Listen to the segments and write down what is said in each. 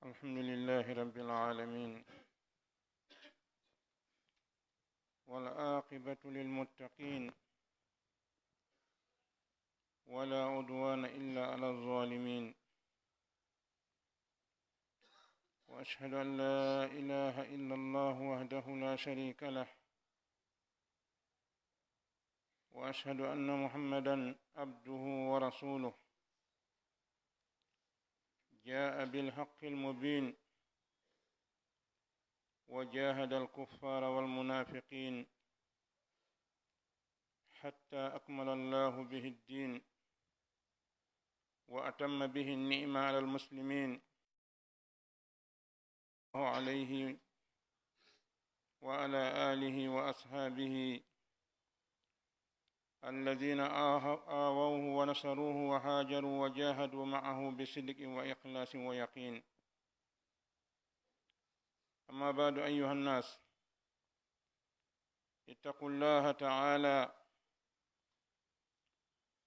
الحمد لله رب العالمين، والعاقبة للمتقين، ولا عدوان إلا على الظالمين. وأشهد أن لا إله إلا الله وحده لا شريك له، وأشهد أن محمدا عبده ورسوله، جاء بالحق المبين وجاهد الكفار والمنافقين حتى أكمل الله به الدين وأتم به النعمة على المسلمين عليه وعلى آله وأصحابه الذين آووه ونصروه وهاجروا وجاهدوا معه بصدق وإخلاص ويقين. أما بعد، أيها الناس، اتقوا الله تعالى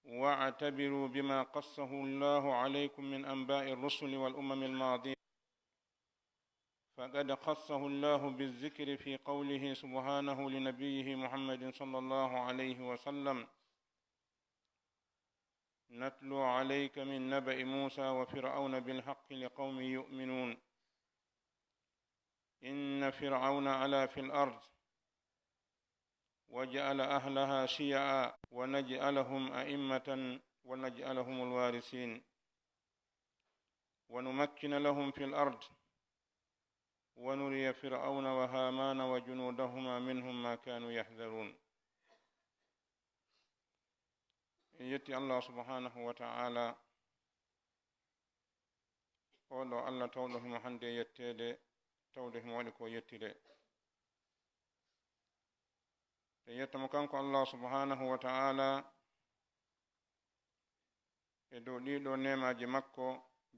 واعتبروا بما قصه الله عليكم من أنباء الرسل والأمم الماضية، فقد خصه الله بالذكر في قوله سبحانه لنبيه محمد صلى الله عليه وسلم: نتلو عليك من نبأ موسى وفرعون بالحق لقوم يؤمنون. إن فرعون علا في الأرض وجعل أهلها شيعا ونجعلهم أئمة ونجعلهم الوارثين ونمكن لهم في الأرض ونري فرعون وهامان وجنودهما منهم ما كانوا يحذرون. يتي الله سبحانه وتعالى قولوا الله تولهم هندي يتيدي tawdehmo waɗi ko yettide e yettamo kanko allah subhanahu wa ta'ala e dow ɗiɗo nemaji makko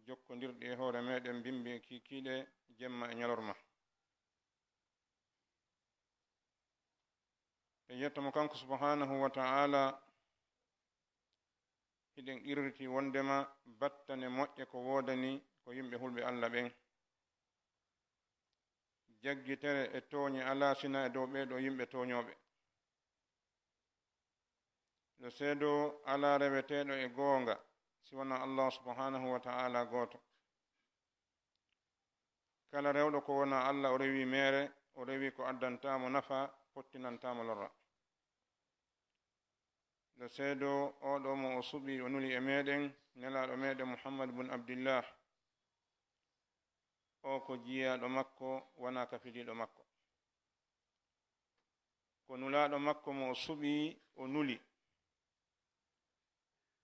jokkodirɗi e hoore meɗen bimbi kikiɗe jemma e ñalorma. e yettamo kanko subhanahu wa ta'ala hiɗen irriti wondema battane moƴƴe ko wodani ko yimɓe hulɓe allah ɓen, jaggitere e tooñe ala sina e dow ɓeeɗo yimɓe tooñooɓe. ɗo seedo ala reweteeɗo e goonga si wona allah subhanahu wa ta'ala gooto. kala rewɗo ko wona allah o rewi meere, o rewi ko addantamo nafa, pottinantamo lorra. ɗo seedo oɗo mo o suɓi o nuli e meɗen nelaɗo meɗen muhammad bun abdillah, o ko jiyaɗo makko wona kafidiɗo makko, ko nulaɗo makko mo o suɓi o nuli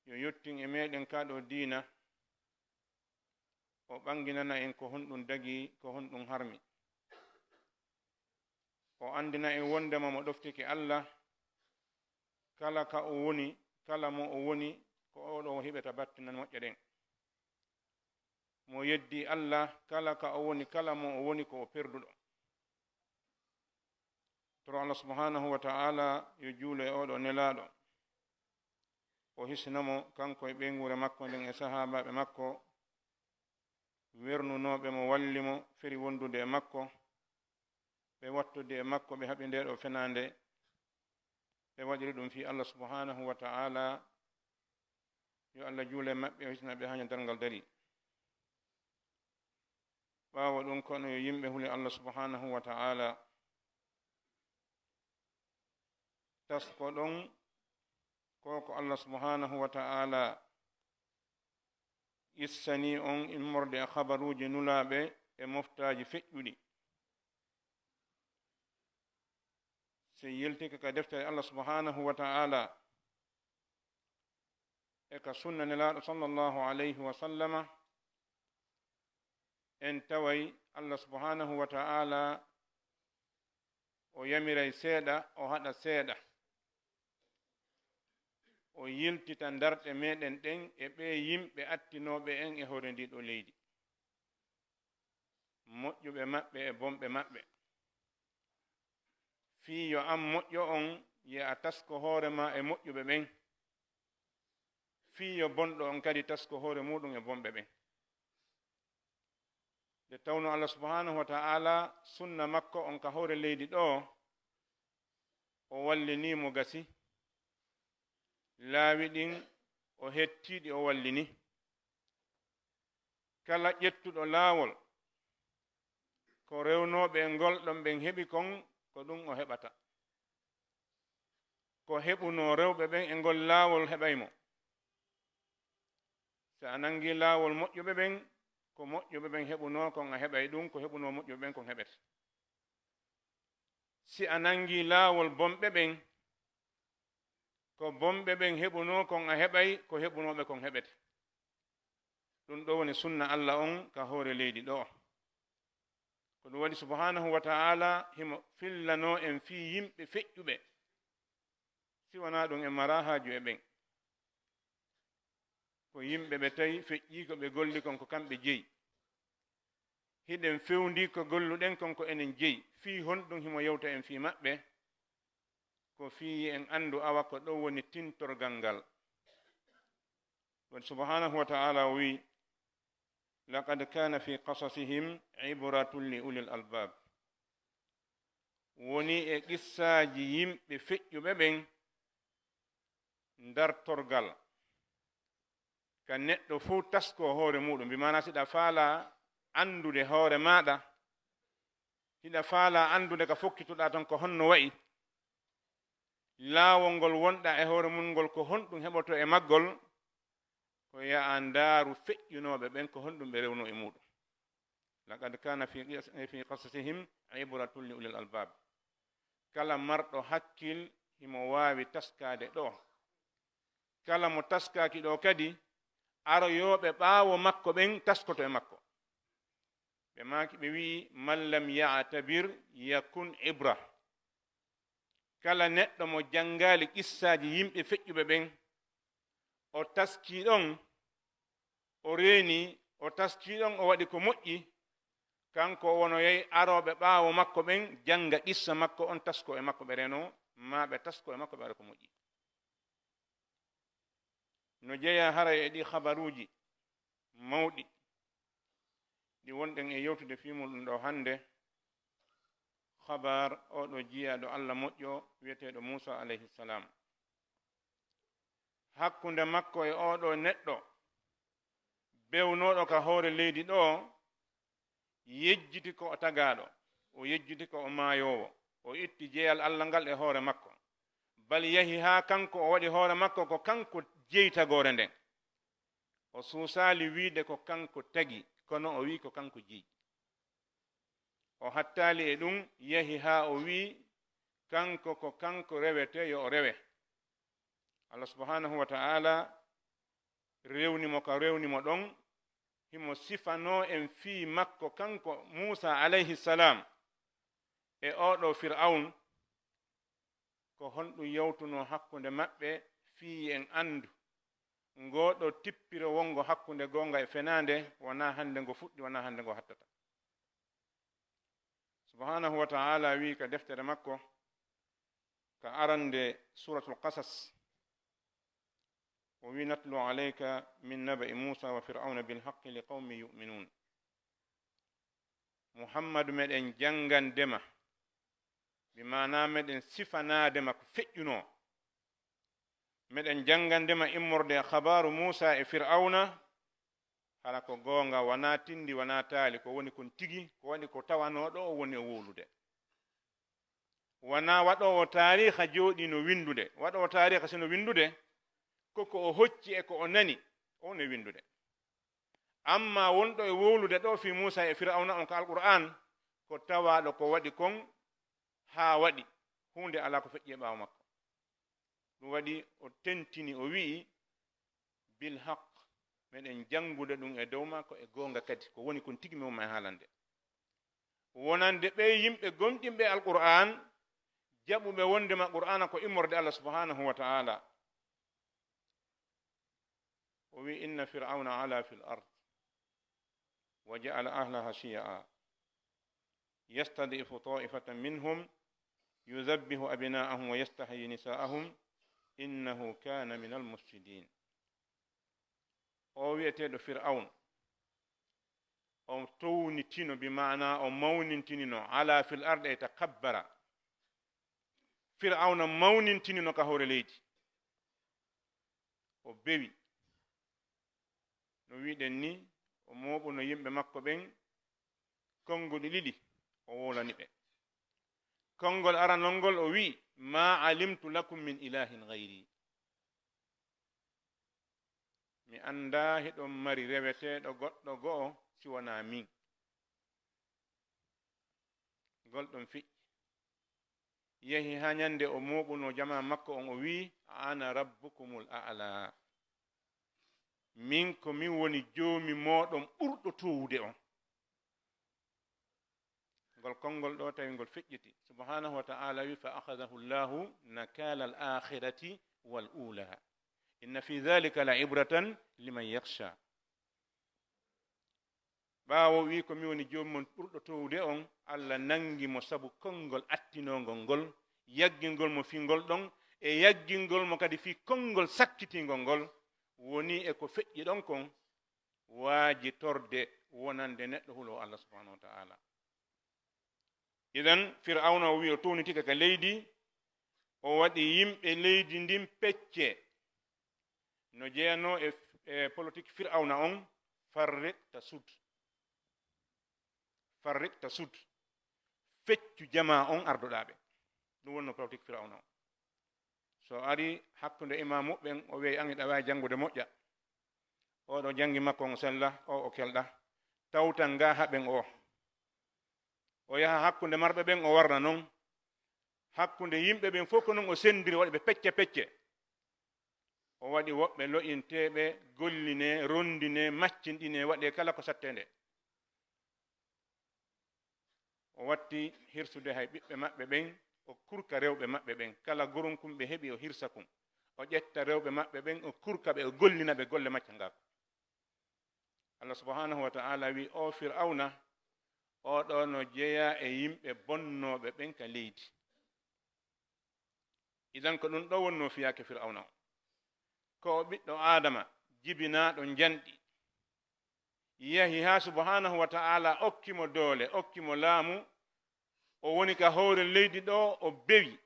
yo yettin e meɗen kaɗo diina, o ɓanginana en ko honɗum dagi, ko honɗum harmi, o andina en wondema mo ɗoftiki allah, kala ka o woni, kala mo o woni ko oɗo o hiɓeta battinan moƴƴe ɗen, mo yeddi allah, kala ka o woni, kala mo o woni ko o perduɗo. toro allah subhanahu wa ta'ala yo juulo e oɗo nelaɗo, o hisnamo kanko e ɓeygure makko nden e sahabaɓe makko, wernunoɓe mo, wallimo feri wondude e makko, ɓe wattude e makko, ɓe haɓi ndeɗo fenande, ɓe waɗiri ɗum fi allah subhanahu wa ta'ala. yo allah juule maɓɓe, o hisna ɓe ha dargal dari. ɓaawo ɗum kono yo yimɓe huli allah subhanahu wa ta'ala tasko ɗon ko allah subhanahu wa ta'ala issani on immorde e habaruji nulaɓe e moftaji feƴƴuɗi. si yeltika ka deftere allah subhanahu wa ta'ala e ka sunna nelaɗo sallallahu alayhi wa sallama, en taway allah subhanahu wa ta'ala o yamiray seeɗa, o haɗa seeɗa, o yiltita darɗe meɗen ɗen e ɓe yimɓe attinoɓe en e hoore ndiɗo leydi, moƴƴuɓe maɓɓe e bomɓe maɓɓe. fii yo an moƴƴo on ye a tasko hoore ma e moƴƴuɓe ɓen, fii yo bonɗo on kadi tasko hoore muɗum e bomɓe ɓen. nde tawno allah subhanahu wa ta'ala sunna makko on ka hore leydi ɗo o wallinimo gasi laawi ɗin o hettiɗi o wallini kala ƴettuɗo laawol ko rewnoɓe e ngolɗon ɓen heɓi kon ko ɗum o heɓata ko heɓuno rewɓe ɓen e ngol laawol heɓaymo so a nangi laawol moƴƴuɓe ɓen ko moƴƴuɓe ɓen heɓuno kon a heɓay ɗum ko heɓuno moƴƴuɓe ɓen kon heɓete si a nangi laawol bomɓe ɓen ko bomɓe ɓen heɓuno kon a heɓay ko heɓunoɓe kon heɓete ɗum ɗo woni sunna allah on ka hoore leydi ɗo ko ɗum waɗi subhanahu wa ta'ala himo fillano en fii yimɓe feƴƴuɓe si wona ɗum en mara haaju e ɓen ko yimɓe ɓe tawi feƴƴi ko ɓe golli kon ko kamɓe jeyi hiɗen fewndi ko golluɗen kon ko enen jeyi fii honɗum himo yewta en fii maɓɓe ko fii en anndu awa ko ɗo woni tintorgal ngal waɗi subhanahu wa ta'ala o wi laqad kana fi qasasihim ibratun li ulil albab woni e qissaji yimɓe feƴƴuɓe ɓen dartorgal ka neɗɗo fuu tasko hoore muɗum mbimana siɗa faala andude hoore maɗa hiɗa faala andude ka fokkituɗa ton ko honno wayi laawol ngol wonɗa e hoore mum ngol ko honɗum heɓoto e maggol ko yaha ndaaru feƴƴunoɓe ɓen ko honɗum ɓe rewno e muɗum laqad kana fi qasasihim ibratun li ulil albab kala marɗo hakkil himo waawi taskade ɗo kala mo taskaki ɗo kadi aroyoɓe ɓaawo makko ɓen taskoto e makko ɓe maki ɓe wi'i man lam ya'tabir yakun ibra kala neɗɗo mo jangali qissaji yimɓe feƴƴuɓe ɓen o taskiɗon o reeni o taskiɗon o waɗi ko moƴƴi kanko wono yehi aroɓe ɓaawo makko ɓen janga qissa makko on tasko e makko ɓe reno ma ɓe tasko e makko ɓe waɗa ko moƴƴi no jeeya hara e ɗi habaruji mawɗi ɗi wonɗen e yewtude fimol ɗo hande habar oɗo jiyaɗo allah moƴƴo wiyeteɗo Musa alayhi salam hakkunde makko e oɗo neɗɗo bewnoɗo ka hoore leydi ɗo yejjiti ko o tagaɗo o yejjiti ko o maayowo o itti jeyal allah ngal e hoore makko bal yahi ha kanko o waɗi hoore makko ko kanko jeytagore nden o suusali wiide ko kanko tagi kono o wi ko kanko jeyi o hattali e ɗum yahi ha o wi kanko ko kanko rewete yo o rewe allah subhanahu wa ta'ala rewnimo ka rewnimo ɗon himo sifano en fii makko kanko Musa alayhi salam e oɗo fir'aun ko honɗum yawtuno hakkunde maɓɓe fii en andu ngoɗo tippiro wongo hakkunde gonga e fenande wona hande ngo fuɗɗi wona hande ngo hattata subhanahu wa ta'ala wi ka deftere makko ka arande suratul qasas o wi natlu alayka min naba'i musa wa fir'auna bilhaqqi liqawmin yu'minun muhammadu meɗen jangandema bimana meɗen sifanadema ko feƴƴuno meɗen jangandema immorde habaru musa e fir'auna hala ko gonga wana tindi wana taali ko woni kon tigi ko waɗi ko tawanoɗo o woni o wolude wana waɗowo tariha jooɗi no windude waɗowo tariha sino windude koko o hocci e ko o nani o woni windude amma wonɗo e wolude ɗo fi musa e fir'auna on ko alquran ko tawaɗo ko waɗi kon ha waɗi hunde ala ko feƴƴi e ɓaawo makko ɗum waɗi o tentini o wi'i bilhaq meɗen jangude ɗum e dow makko e gonga kadi ko woni kon tigi mewma e haalande wonande ɓe yimɓe gonɗinɓe alquran jaɓuɓe wondema qur'ana ko immorde allah subhanahu wa ta'ala o wi inna fir'auna ala fil ard wa ja'ala ahlaha shiya'a yastadifu ta'ifatan minhum yudhabbihu abna'ahum wa yastahyi nisa'ahum innahu kana min almufsidin o wiyeteɗo fir'aun o townitino bi mana o mawnintinino ala fil ardi e takabbara fir'auna mawnintinino ka hoore leydi o bewi no wiɗen ni o mooɓuno yimɓe makko ɓen konngol ɗiɗi o wolani ɓe konngol aranol ngol o wi ma alimtu lakum min ilahin gayri mi annda heɗon mari reweteeɗo goɗɗo go'o si wona min golɗon fiƴƴi yehi ha ñande o mooɓuno jama makko on o wi ana rabbukumul a'la min ko min woni joomi moɗon ɓurɗo towude on ngol konngol ɗo tawi ngol feƴƴiti subhanahu wa ta'ala wi fa akhadahu llahu nakala al akhirati wal ula inna fi dhalika la ibratan liman yakhsha ɓaawo wi ko mi woni joomi mon ɓurɗo towude on allah nangi mo sabu konngol attinongol ngol yaggingol mo fi ngol ɗon e yaggingol mo kadi fi konngol sakkitingol ngol woni e ko feƴƴi ɗon kon waaji torde wonande neɗɗo hulo allah subhanahu wa ta'ala idan fir'auna o wi o townitika ka leydi o waɗi yimɓe leydi ndin pecce no jeyano e politique fir'auna on farriq tasud feccu jama on ardoɗaɓe ɗum wonno politique fir'auna on so ari hakkunde imam muɓɓen o wi'i an iɗa wawi janngude moƴƴa oɗo jangi makko on sella o kelɗa tawtan nga haɓen o yaha hakkunde marɓe ɓen o warna noon hakkunde yimɓe ɓen fof ko noon o sendiri waɗi ɓe pecce pecce o waɗi woɓɓe lo'inteɓe golline rondine maccinɗine waɗe kala ko sattende o watti hirsude hay ɓiɓɓe maɓɓe ɓen o kurka rewɓe maɓɓe ɓen kala gorunkum ɓe heɓi o hirsa kum o ƴetta rewɓe maɓɓe ɓen o kurka ɓe o gollina ɓe golle macca ngako allah subhanahu wa ta'ala wi o fir'auna oɗo no jeeya e yimɓe bonnoɓe ɓen ka leydi idan ko ɗum ɗo wonno fiyake fir'auna o ko o ɓiɗɗo adama jibinaɗo janɗi yahi ha subhanahu wa ta'ala okkimo doole okkimo laamu o woni ka hoore leydi ɗo o bewi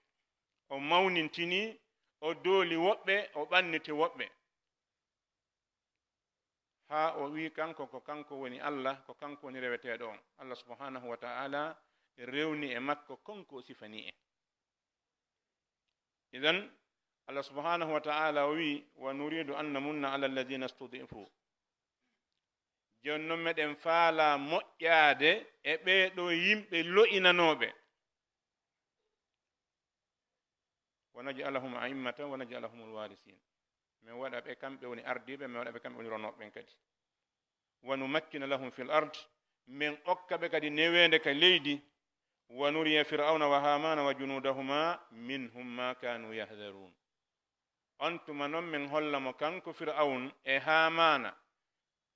o mawnintini o dooli woɓɓe o ɓanniti woɓɓe ha o wi kanko ko kanko woni allah ko kanko woni reweteɗo on allah subhanahu wa ta'ala rewni e makko konko o sifani en idan allah subhanahu wa ta'ala o wi wa nuridu an namunna ala alladina studifu jonnon meɗen faala moƴƴaade e ɓeeɗo yimɓe lo'inanoɓe wa naj'alahum a'immatan wa naj'alahum alwarisin min waɗa ɓe kamɓe woni ardiɓe min waɗa ɓe kamɓe woni ronoɓɓen kadi wa numakkina lahum fil ard min okka ɓe kadi newende ka leydi wa nuriya fir'auna wa hamana wa junudahuma minhum ma kanu yahdharun on tuma noon min hollamo kanko fir'aun e hamana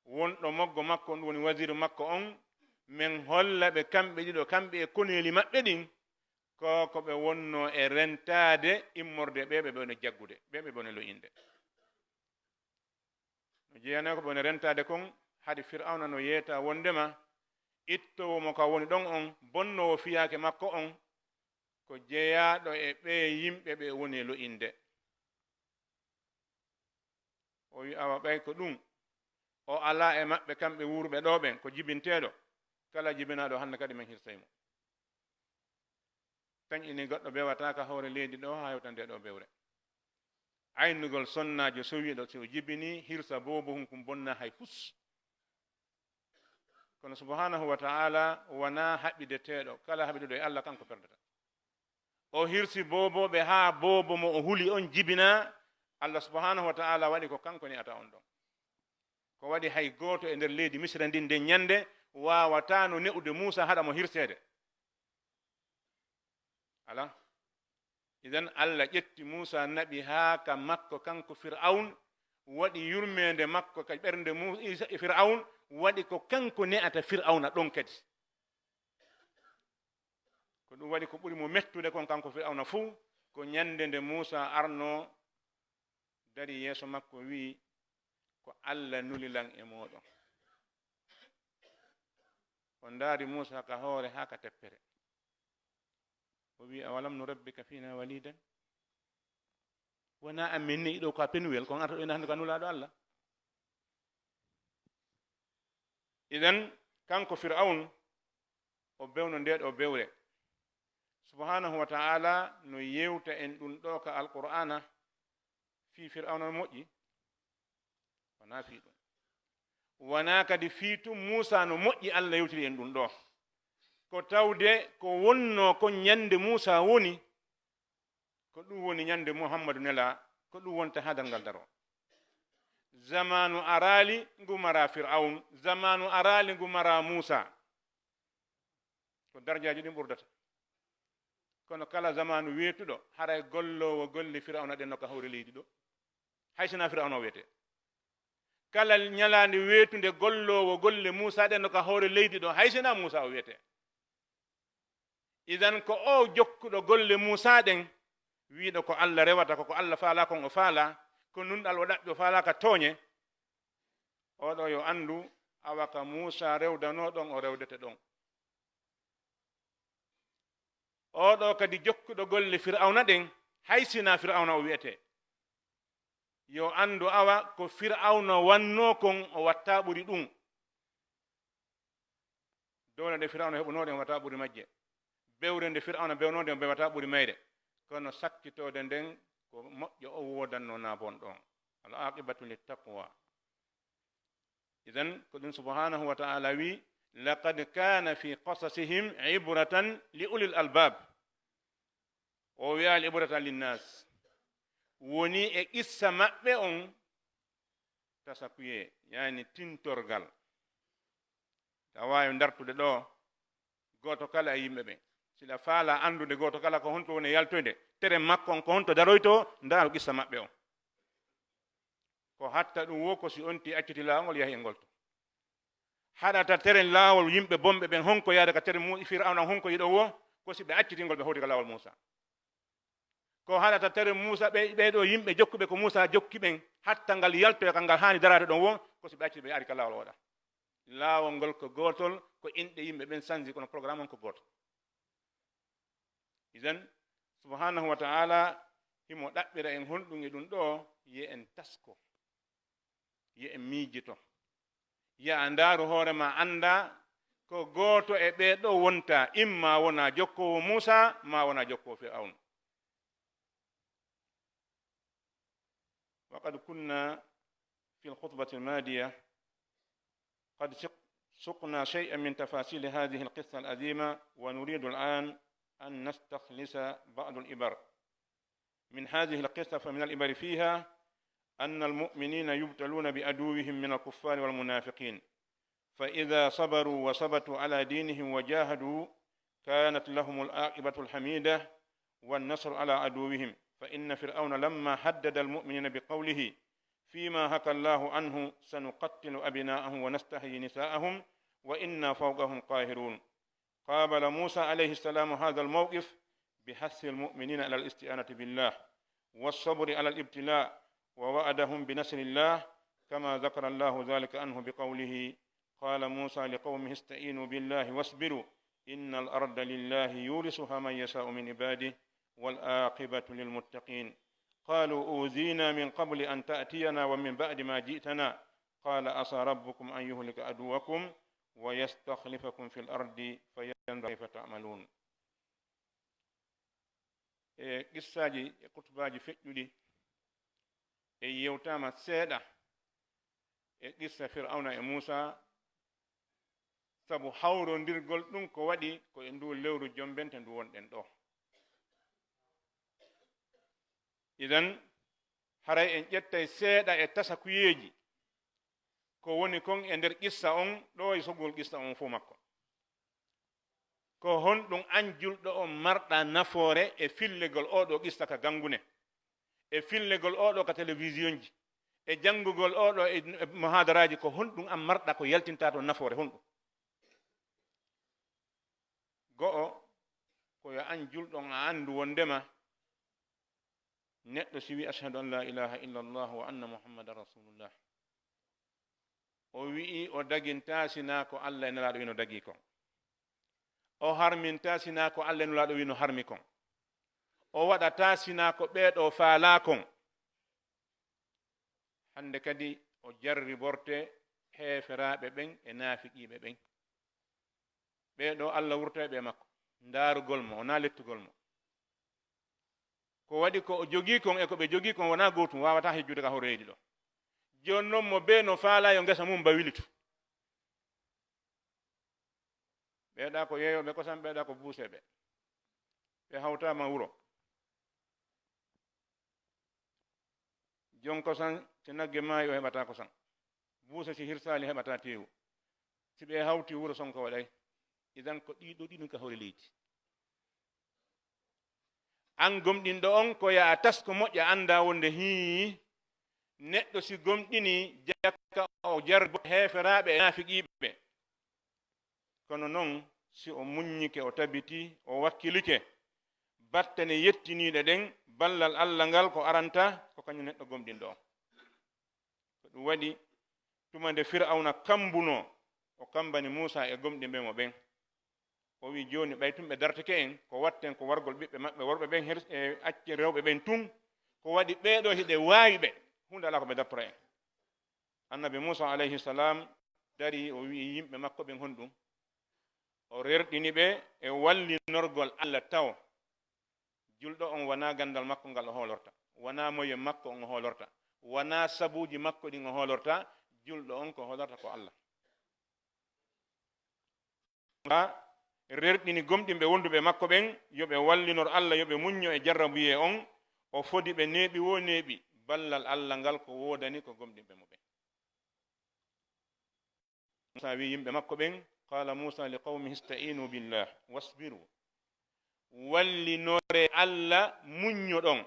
wonɗo moggo makko on woni wasir makko on min holla ɓe kamɓe ɗiɗo kamɓe e koneli maɓɓe ɗin ko ɓe wonno e rentade immorde ɓe ɓe ɓone jaggude ɓe ɓe ɓone lo'inde no jeyana ko ɓone rentade kon hade fir'auna no yeeta wondema ittowo mo ka woni ɗon on bonnowo fiyake makko on ko jeeyaɗo e ɓe yimɓe ɓe woni lo'inde o wi awa ɓay ko ɗum o ala e maɓɓe kamɓe wurɓe ɗo ɓen ko jibinteɗo kala jibinaɗo hande kadi min hirsaymo tañƴini goɗɗo bewataka hawre leydi ɗo ha hewta nde ɗo bewre aynugol sonnajo sowiɗo so jibini hirsa bobo hunkum bonna hay pus kono subhanahu wa ta'ala wona haɓideteɗo kala haɓiduɗo e allah kanko perdata o hirsi boboɓe ha bobo mo o huli on jibina allah subhanahu wa ta'ala waɗi ko kanko ni ata on ɗon ko waɗi hay goto e nder leydi misra ndin nde ñande wawata no ne'ude Musa haɗa mo hirsede ala idan allah ƴetti Musa naɓi ha ka makko kanko fir'aun waɗi yurmede makko ka ɓernde fir'aun waɗi ko kanko ne'ata fir'auna ɗon kadi ko ɗum waɗi ko ɓuri mo mettude kon kanko fir'auna fuu ko ñande nde Musa arno dari yeeso makko wi ko allah nulilan e moɗon o ndaari Musa ka hoore haa ka teppere o wi awalam no rabbika fina walidan wona amin ni ɗo ka penuwel kon arta ɗo hande ka nulaaɗo Allah idan kanko fir'aun o bewno nde ɗo bewre subhanahu wa ta'ala no yewta en ɗum ɗo ka alqur'ana fi fir'auna no moƴƴi wona fi ɗum wona kadi fiitu Musa no moƴƴi Allah yewtiri en ɗum ɗo ko tawde ko wonno ko ñande Musa woni ko ɗum woni ñande Muhammadu nela ko ɗum wonta hadal ngal daro zamanu arali ngu mara fir'aun zamanu arali ngu mara Musa ko darjaji ɗin ɓurdata kono kala zamanu weetuɗo haray gollowo golle fir'auna ɗen no ka hawre leydi ɗo haysina fir'auna o wiyete kala ñalande weetunde gollowo golle Musa ɗen no ka hawre leydi ɗo haysina Musa o wiyete idan ko o jokkuɗo golle Musa ɗen wiiɗo ko Allah rewata ko Allah faala kon o faala ko nunɗal o ɗaɓɓi o faala ka tooñe oɗo yo andu awa ka Musa rewdano ɗon o rewdete ɗon oɗo kadi jokkuɗo golle fir'auna ɗen haysina fir'auna o wiyete yo andu awa ko fir'auna wanno kon o watta ɓuri ɗum dowle nde fir'auna heɓunoɗe o watta ɓuri majje bewre nde fir'auna bewnode o bewata ɓuri mayre kono sakkitode nden ko moƴƴo o wodanno na bon ɗon al aqibatu littaqwa idan ko ɗum subhanahu wa ta'ala wi laqad kana fi qasasihim ibratan li ulil albab o wiya ibratan linnas woni e qissa maɓɓe on tasakuye yani tintorgal tawawi dartude ɗo goto kala e yimɓe ɓe sila faala andude goto kala ko honto woni yaltoyde tere makko on ko honto daroyto ndaaro qissa maɓɓe on ko hatta ɗum wo ko si onti acciti laawol yahi e ngolto haɗata tere laawol yimɓe bomɓe ɓen honko yaade ka tere fir'auna honko yiɗo wo ko si ɓe accitingol ɓe hawti ka laawol Musa ko haɗata tere Musa ɓeɗo yimɓe jokkuɓe ko Musa jokki ɓen hatta ngal yaltoya ka ngal haani darade ɗon wo ko si ɓe acciti ɓe ari ka laawol waɗa laawol ngol ko gotol ko inɗe yimɓe ɓen sanji kono programme on ko goto idan subhanahu wa ta'ala himo ɗaɓɓira en honɗum e ɗum ɗo ye en tasko ye en miijito ya ndaaru hoorema anda ko gooto e ɓeeɗo wonta imma wona jokkowo Musa ma wona jokkowo Fir'aun وقد كنا في الخطبة الماضية قد سقنا شيئا من تفاصيل هذه القصة العظيمة ونريد الآن أن نستخلص بعض الإبر من هذه القصة فمن الإبر فيها أن المؤمنين يبتلون بعدوهم من الكفار والمنافقين فإذا صبروا وثبتوا على دينهم وجاهدوا كانت لهم العاقبة الحميدة والنصر على عدوهم فإن فرعون لما هدد المؤمنين بقوله فيما حكى الله عنه سنقتل أبناءهم ونستحيي نساءهم وإنا فوقهم قاهرون قابل موسى عليه السلام هذا الموقف بحث المؤمنين على الاستعانة بالله والصبر على الابتلاء ووعدهم بنصر الله كما ذكر الله ذلك عنه بقوله قال موسى لقومه استعينوا بالله واصبروا إن الأرض لله يورثها من يشاء من عباده والعاقبة للمتقين قالوا أوذينا من قبل أن تأتينا ومن بعد ما جئتنا قال عسى ربكم أن يهلك عدوكم ويستخلفكم في الأرض فينظر كيف تعملون قصاجي كتباجي فجلي يوتاما سيدا قصة فرعون موسى sabu hawrondirgol ɗum ko waɗi ko e ndu lewru jombente ndu wonɗen ɗo idan haray en ƴettay seeɗa e tasakuyeji ko woni kon e nder qissa on ɗo e sogol qissa on fo makko ko honɗum anjulɗo on marɗa nafoore e fillegol oɗo qissa ka gangune e fillegol oɗo ka télévision ji e janngugol oɗo e mohadaraji ko honɗum an marɗa ko yaltinta to nafoore honɗum go'o koyo an julɗon a andu wondema neɗɗo si wi ashhadu an la ilaha illa allah wa anna muhammadan rasulullah o wi'i o daginta sina ko allah e nelaɗo wino dagi kon o harminta sina ko Allah nulaɗo wi no harmi kon o waɗata sina ko ɓeeɗo faala kon hande kadi o jarri borte heeferaɓe ɓen e naafiqiɓe ɓen ɓeeɗo Allah wurta ɓe makko ndaarugol mo wona lettugol mo ko waɗi ko o jogii kon e ko ɓe jogii kon wona gootum wawata hejjude ka horeedi ɗo joni noon mo be no faala yo ngesa mum bawilitu ɓeeɗa ko yeeyoɓe kosam ɓeeɗa ko buuseɓe ɓe hawtama wuro jon kosan si nagge maayi o heɓata kosan buuse si hirsali heɓata teewu si ɓe hawti wuro sonko waɗay idan ko ɗiɗo ɗiɗum ka hore leydi an gomɗinɗo on ko yaa tas ko moƴƴa anda wonde hi neɗɗo si gomɗini jakka o jarbo heeferaɓe e naafiqiɓe kono noon si o muññike o tabiti o wakkilike battane yettiniɗe ɗen ballal Allah ngal ko aranta ko kañum neɗɗo gomɗinɗo on ko ɗum waɗi tuma nde Fir'auna kambuno o kambani Musa e gomɗi ɓe mo ɓen o wi joni ɓay tum ɓe dartike en ko watten ko wargol ɓiɓɓe maɓɓe worɓe ɓen e acce rewɓe ɓen tun ko waɗi ɓeeɗo hiɗe waawi ɓe hunde ala ko ɓe daptora en annabi Musa alayhi salam dari o wi yimɓe makko ɓen honɗum o rerɗini ɓe e wallinorgol Allah taw julɗo on wona gandal makko ngal o hoolorta wona moye makko on o hoolorta wona sabuji makko ɗin o hoolorta julɗo on ko hoolorta ko Allah rerɗini gomɗinɓe wonduɓe makko ɓen yoɓe wallinor Allah yoɓe muñño e jarrabuye on o fodi ɓe neeɓi wo neeɓi ballal Allah ngal ko wodani ko gomɗinɓe mo ɓen Musa wi yimɓe makko ɓen qala Musa li qawmihi ista'inu billah wasbiru wallinore Allah muñño ɗon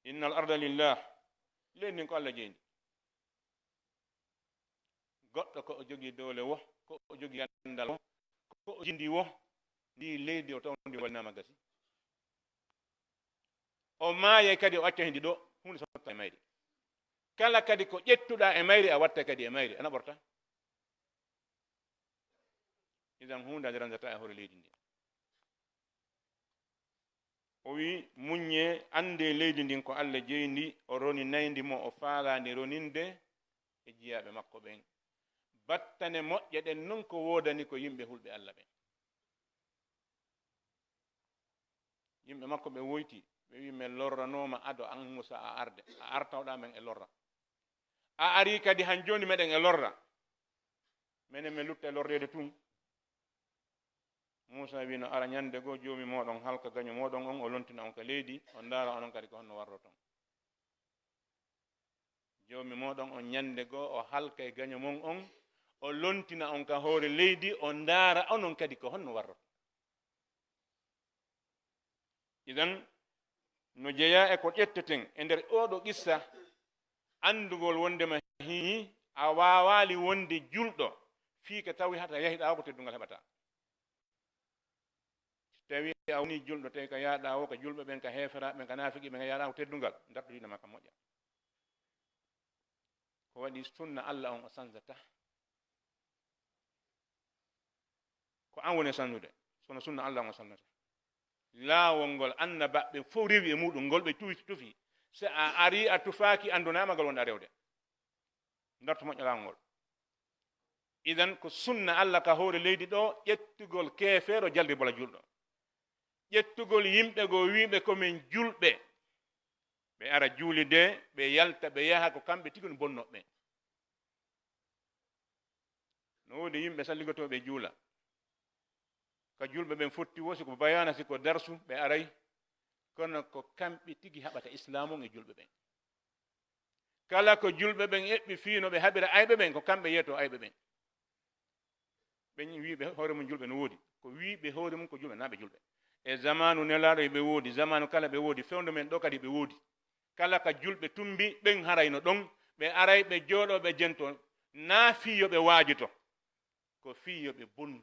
innal arda lillah leydi ko Allah jeyndi goɗɗo ko o jogii dowle wo ko o jogii gandal wo ko o jindi wo ndi leydi o taw ndi wallinama gasi o maaye kadi o acca hindi ɗo hunde sotta e mayri kala kadi ko ƴettuɗa e mayri a watta kadi e mayri ana ɓorta idan hunde ade randata e hoore leydi ndi o wi muññe ande leydi ndin ko Allah jeyndi o roni nayndi mo o faalande roninde e jiyaɓe makko ɓen battane moƴƴe ɗen non ko wodani ko yimɓe hulɓe Allah ɓen yimɓe makko ɓe woyti ɓe wi men lorranoma ado an Musa a arde a artawɗa men e lorra a ari kadi han joni meɗen e lorra menen min lutta e lorrede tun Musa wi no ara ñande goo joomi moɗon halka gaño moɗon on o lontina on ka leydi on ndaara onon kadi ko honno warro ton joomi moɗon on ñande goo o halka e gaño mon on o lontina on ka hoore leydi o ndaara onon kadi ko honno warro idan no jeeya e ko ƴetteten e nder oɗo qissa andugol wondema hi a wawali wonde julɗo fiike tawi hata yahiɗa ko teddungal heɓata tawi a woni julɗo tawi ka yaaɗa o ko julɓe ɓen ka heeferaɓe ɓen ka naafiqi ɓen yaɗa ko teddungal darɗoɗinama ka moƴƴa ko waɗi sunna Allah on o sansata ko an woni sannude sono sunna Allah on o sannata laawol ngol annabaɓe fof rewi e muɗum ngol ɓe tufi so a ari a tufaaki andunama ngal wonɗa rewde darto moƴƴo laawol ngol idan ko sunna Allah ka hoore leydi ɗo ƴettugol keefeero jaldi bola julɗo ƴettugol yimɓe go wiɓe komin julɓe ɓe ara juulide ɓe yalta ɓe yaha ko kamɓe tigi no bonnoɓe no wodi yimɓe salligotoɓe juula ka julɓe ɓen fotti wo siko bayana siko darsu ɓe aray kono ko kamɓe tigi haɓata islamu e julɓe ɓen kala ko julɓe ɓen eɓɓi fiino ɓe haɓira ayɓe ɓen ko kamɓe yeeto ayɓe ɓen ɓen wiɓe hoore mum julɓe no woodi ko wiɓe hoore mum ko julɓe naɓe julɓe e zamanu nelaɗo ɓe woodi zamanu kala ɓe woodi fewndo men ɗo kadi ɓe woodi kala ka julɓe tumbi ɓen harayno ɗon ɓe aray ɓe jooɗo ɓe jento naa fiyo ɓe waajito ko fiyo ɓe bonnu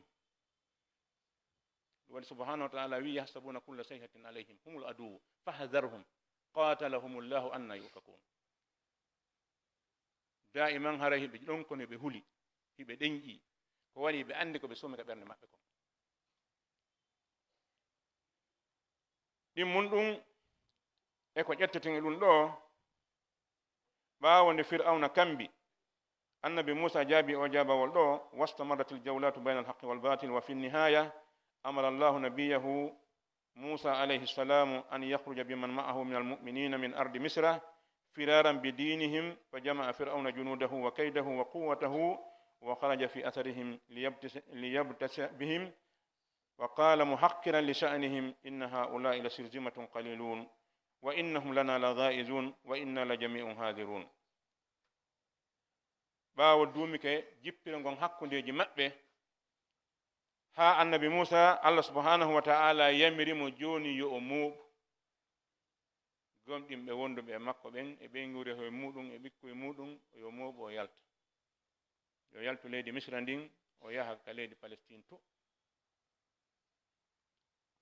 waɗi subhanahu wa taala wi yahsabuna kulla sayhatin alayhim humul aduwu fahdarhum qatalahum llahu anna yufakun daiman haray hiɓe ɗon kono ɓe huli hiɓe ɗeñƴi ko waɗi ɓe andi ko ɓe somi ka ɓernde maɓɓe ko ɗin mun ɗum e ko ƴetteten e ɗum ɗo ɓaawo nde fir'auna kambi annabi musa jaabi o jaabawol ɗo wastamarat aljawlatu bayna alhaqi walbatil wa fi nnihaya amara allahu nabiyahu musa alayhi ssalamu an yakhruja biman ma'ahu min almuminina min ardi misra firaran bidinihim fajamaa fir'auna junudahu wa kaydahu wa quwatahu wa kharaja fi atharihim liyabtasa bihim wa qala muhaqqiran li sha'nihim inna haula'i lasirzimatun qalilun wa innahum lana laghaizun wa inna la jami'un hadirun. ɓaawo duumi ke jippire ngon hakkundeji maɓɓe ha annabi musa allah subhanahu wa ta'ala yamirimo joni yo o muuɓ gomɗinɓe wonduɓe e makko ɓen e ɓeyngure hoye muɗum e ɓikkoye muɗum yo muuɓo o yalta yo yaltu leydi misra ndin o yaha ka leydi palestine to.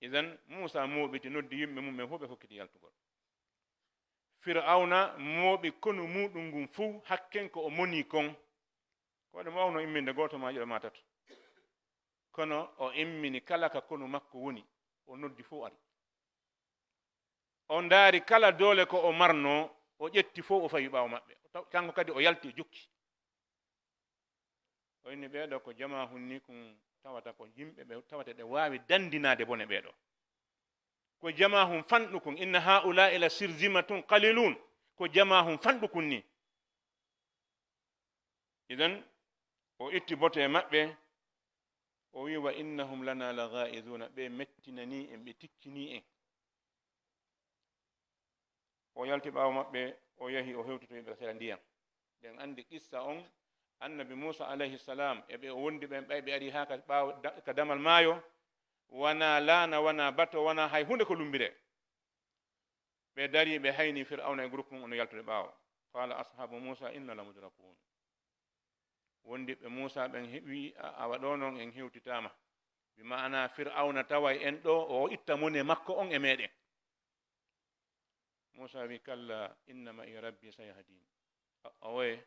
idan musa mooɓiti noddi yimɓe mum e fof ɓe hokkiti yaltugol. fir'auna mooɓi konu muɗum ngun fuu hakken ko o moni kon koɗe mawno imminde goto ma ƴeɗo ma tato kono o immini kala ka konu makko woni o noddi fo ari o ndaari kala doole ko o marno o ƴetti fo o fawi ɓaawo maɓɓe kanko kadi o yalti jukki o inni ɓeeɗo ko jama hunni kum tawata ko yimɓe ɓe tawata ɗe waawi dandinade bone ɓeeɗo ko jama hum fanɗukun inna haula ila sirzimatun qalilun ko jama hum fanɗukun ni. idan o itti bote e maɓɓe o wi wa innahum lana laghaizuna ɓe mettinani en ɓe tikkini en. o yalti ɓaawo maɓɓe o yahi o hewtitoyɓe sera ndiyam ɗen andi qissa on annabi musa alayhi salam e ɓe o wondi ɓen ɓay ɓe ari ha ka ɓaawo ka damal maayo wana laana wana bato wana hay hunde ko lumbire ɓe dari ɓe hayni fir'auna e groupe mum ono yaltude ɓaawo qala ashabu musa inna la mudrakun wondiɓe musa ɓen wi awa ɗo noon en hewtitama bi maana fir'auna tawa en ɗo o itta mone makko on e meɗen. musa wi kalla inna ma i rabbi sayahdin owoye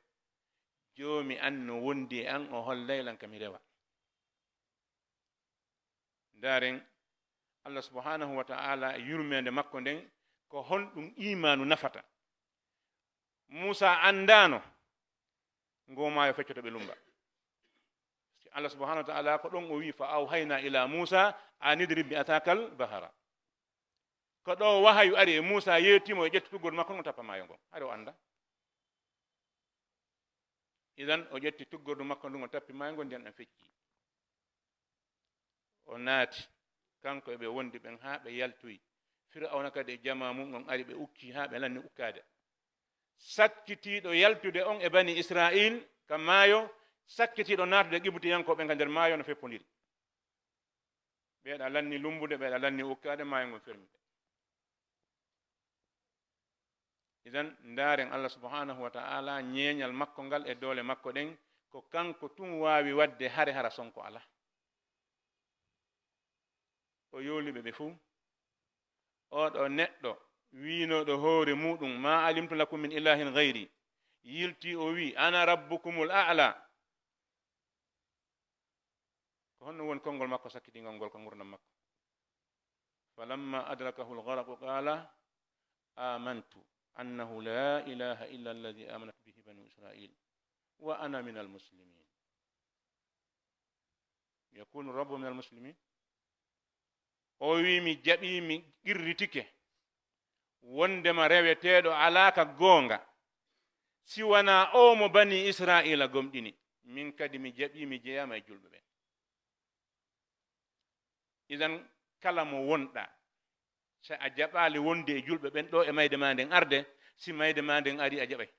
joomi an no wondi e an o hollaylan kami rewa. ndaren allah subhanahu wa ta'ala yurmede makko nden ko honɗum imanu nafata. musa andano ngomayo feccoto ɓe lumba allah subhanahu wa ta'ala ko ɗon o wi fa awhayna ila musa an idrib bi atakal bahara ko ɗo wahayu ari e musa yettimo e ƴettitugol makko on tappa mayo ngon ari o anda. idan o ƴetti tuggordu makko ndun o tappi mayo ngon ndiyan ɗan fecci o naati kanko eɓe wondi ɓen ha ɓe yaltoyi fir'auna kadi e jama mum on ari ɓe ukki ha ɓe lanni ukkade sakkitiɗo yaltude on e bani israil kam maayo sakkitiɗo natude qibtiyankoɓe ka nder maayo no feppodiri ɓeeɗa lanni lumbude ɓeeɗa lanni ukkade maayo ngon fermide. idan ndaren allah subhanahu wa ta'ala ñeeñal makko ngal e doole makko ɗen ko kanko tun waawi wadde hare hara sonko ala o yooliɓe ɓe fuu oɗo neɗɗo wiinoɗo hoore muɗum ma alimtu lakum min ilahin gayri yilti o wi ana rabbukumul a'la ko honno woni konngol makko sakkitingol ngol ko gurdam makko. falamma adrakahu lgaraqu qala amantu annahu la ilaha illa alladi amanat bihi banu israil wa ana min almuslimin. yakunu rabbu min almuslimin o wi mi jaɓi mi qirritike wondema reweteɗo alaka goonga siwana o mo bani israila gomɗini min kadi mi jaɓi mi jeyama e julɓe ɓen. idan kala mo wonɗa so a jaɓali wonde e julɓe ɓen ɗo e mayde ma nden arde si mayde ma nden ari a jaɓay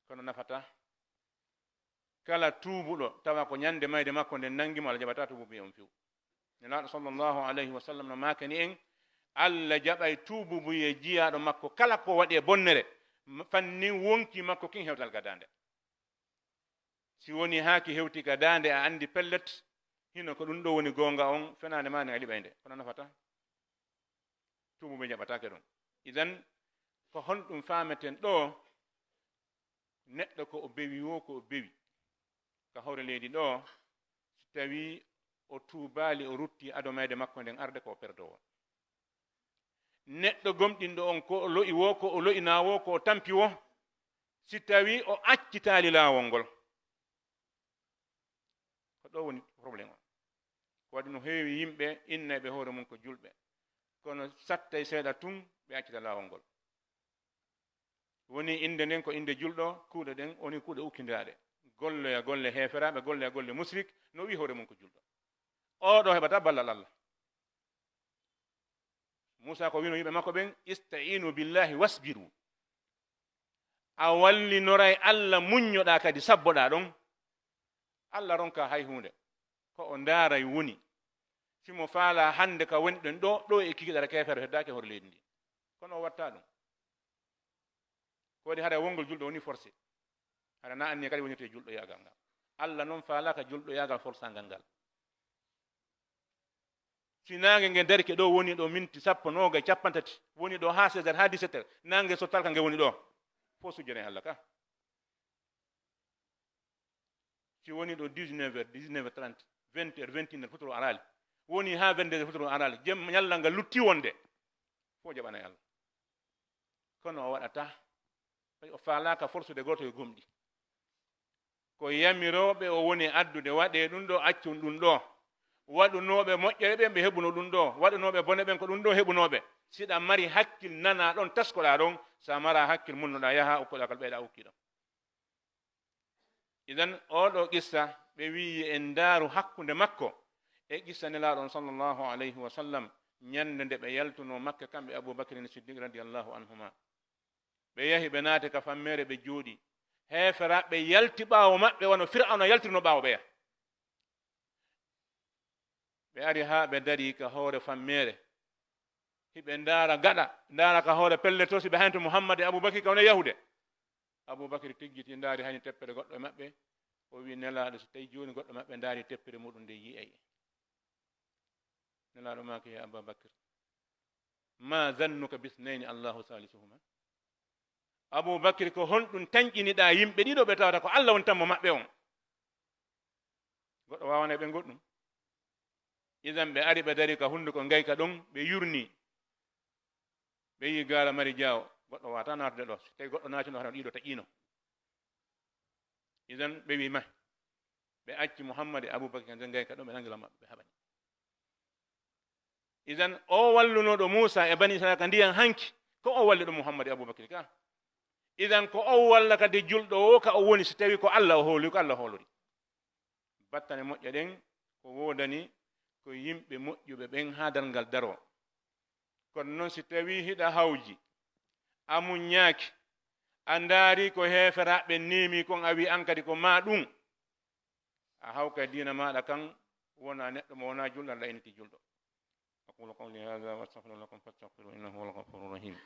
kono nafata kala tuubuɗo tawa ko ñande mayde makko nden nangimo ala jaɓata tuububi on few. nelaɗo sallllahu alayhi wa sallam no makani en allah jaɓay tuububuye jiyaɗo makko kala ko waɗi e bonnere fannin wonki makko kin hewtal gadande si woni haaki hewti gadande a andi pellet hino ko ɗum ɗo woni gonga on fenade ma ne a liɓay nde kono nafata tuubuɓe jaɓatake ɗum. idan ko honɗum fameten ɗo neɗɗo ko o bewi wo ko o bewi ka hawre leydi ɗo si tawi o tuubali o rutti adomayde makko nden arde ko o perdowo neɗɗo gomɗinɗo on ko o lo'i wo ko o lo'ina wo ko o tampi wo si tawi o accitaali laawol ngol ko ɗo woni probléme o ko waɗi no heewi yimɓe innaɓe hoore mum ko julɓe kono sattay seeɗa tun ɓe accita laawol ngol woni inde nden ko inde julɗo kuuɗe ɗen woni kuuɗe ukkindaaɗe golloya golle heeferaɓe golloya golle musrik no wi hoore mum ko julɗo oɗo heɓata ballal Allah Musa ko wino yimɓe makko ɓen istainu billahi wasbiru a wallinoray Allah muññoɗa kadi sabboɗa ɗon Allah ronka hay hunde ko o ndaaray woni simo faala hande ka woni ɗen ɗo e kikiɗara kefere heddake hoore leydi ndi kono o watta ɗum ko waɗi haɗa wongol julɗo woni forcé haɗa na anni kadi wonirte julɗo yagal ngal Allah noon faalaka julɗo yagal forçangal ngal si nange nge darike ɗo woni ɗo minti sappo noga capantati woni ɗo ha 16h ha 17h nange so talka nge woni ɗo fo sujjane Allah ka si woni ɗo 19h 19h30 20h 21h futoro arali woni ha 22h futoro arali jem ñalla ngal lutti wonde fo jaɓanay Allah kono o waɗata o faalaka force de goto e gomɗi ko yamiroɓe o woni addude waɗe ɗum ɗo accum ɗum ɗo waɗunoɓe moƴƴere ɓen ɓe heɓuno ɗum ɗo waɗunoɓe bone ɓen ko ɗum ɗo heɓunoɓe siɗa mari hakkil nana ɗon taskoɗa ɗon sa mara hakkil munnoɗa yaha ukkoɗa kal ɓeyɗa ukkiɗo idan oɗo qissa ɓe wi en daaru hakkude makko e qissa nelaɗon sallllahu alayhi wa sallam ñande nde ɓe yaltuno makka kamɓe aboubacrin siddiq radiallahu anhuma ɓe yahi ɓe naate ka fammere ɓe jooɗi heeferaɓe ɓe yalti ɓaawo maɓɓe wano fir'auna yaltirno ɓaawo ɓeya ɓe ari ha ɓe dari ka hoore fammere hiɓe ndaara gaɗa ndaara ka hoore pelle to si ɓe hanto mouhammad e aboubacry ka wona yahude aboubacry tiggiti ndaari hani teppere goɗɗo e maɓɓe o wi nelaɗo so tawi joni goɗɗo maɓɓe ndaari teppere muɗum nde yiyay nelaɗo mako ya aboubacry ma zannuka bisnayni allahu salisuhuma aboubacry ko honɗum tañƴiniɗa yimɓe ɗiɗo ɓe tawata ko Allah woni tammo maɓɓe on goɗɗo wawana ɓe goɗɗum idan ɓe ari ɓe dari ka hunduko ngayka ɗon ɓe yurni ɓe yi gaara mari jaawo goɗɗo wata natude ɗo so tawi goɗɗo natino hata ɗiɗo taƴino idan ɓe wi ma ɓe acci mouhammad e aboubacry kan ngayka ɗon ɓe nangila maɓɓe ɓe haɓani idan o wallunoɗo moussa e bani israil ka ndiyan hanki ko o walli ɗo mouhammad e aboubacry ka idan ko o walla kadi julɗo o ka o woni so tawi ko Allah o hooli ko Allah hoolori battane moƴƴa ɗen ko wodani ko yimɓe moƴƴuɓe ɓen ha darngal daro kono noon si tawi hiɗa hawji a muññaaki a ndaari ko heeferaɓe neemi kon a wi an kadi ko ma ɗum a hawka diina maɗa kan wona neɗɗo mo wona julɗo Allah initi julɗo aqulu qawli hada wa astaghfiru lakum fastaghfiru innahu huwal ghafurur rahim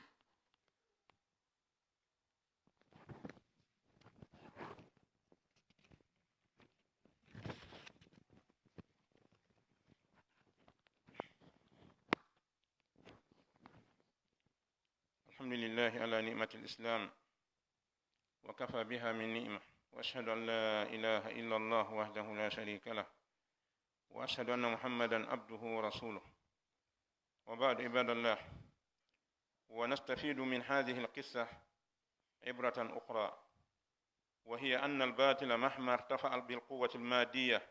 الحمد لله على نعمة الإسلام وكفى بها من نعمة وأشهد أن لا إله إلا الله وحده لا شريك له وأشهد أن محمدا عبده ورسوله وبعد عباد الله ونستفيد من هذه القصة عبرة أخرى وهي أن الباطل مهما ارتفع بالقوة المادية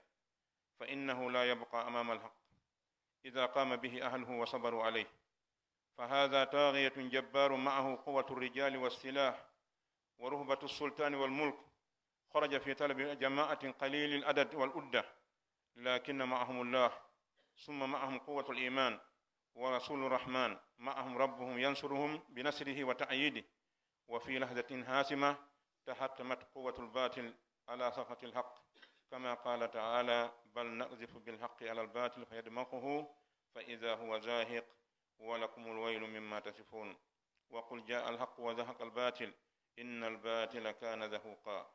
فإنه لا يبقى أمام الحق إذا قام به أهله وصبروا عليه فهذا طاغية جبار معه قوة الرجال والسلاح ورهبة السلطان والملك خرج في طلب جماعة قليل العدد والأدة لكن معهم الله ثم معهم قوة الإيمان ورسول الرحمن معهم ربهم ينصرهم بنصره وتأييده وفي لحظة هاسمة تحتمت قوة الباطل على صفة الحق كما قال تعالى بل نقذف بالحق على الباطل فيدمغه فإذا هو زاهق ولكم الويل مما تصفون وقل جاء الحق وزهق الباطل إن الباطل كان زهوقا